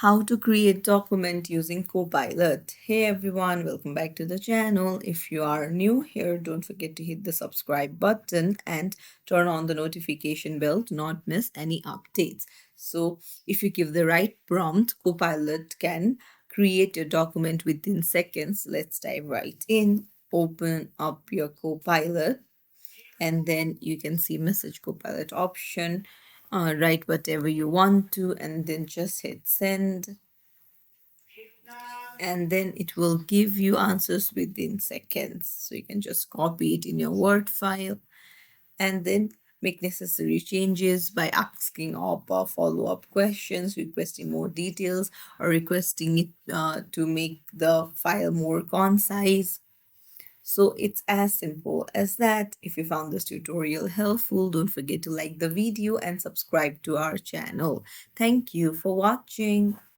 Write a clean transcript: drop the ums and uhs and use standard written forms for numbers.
How to create document using Copilot. Hey everyone, welcome back to the channel. If you are new here, don't forget to hit the subscribe button and turn on the notification bell to not miss any updates. So if you give the right prompt, Copilot can create your document within seconds. Let's dive right in. Open up your Copilot and then you can see message Copilot option. Write whatever you want to and then just hit send, and then it will give you answers within seconds. So you can just copy it in your Word file and then make necessary changes by asking up follow-up questions, requesting more details, or requesting it to make the file more concise. So it's as simple as that. If you found this tutorial helpful, don't forget to like the video and subscribe to our channel. Thank you for watching.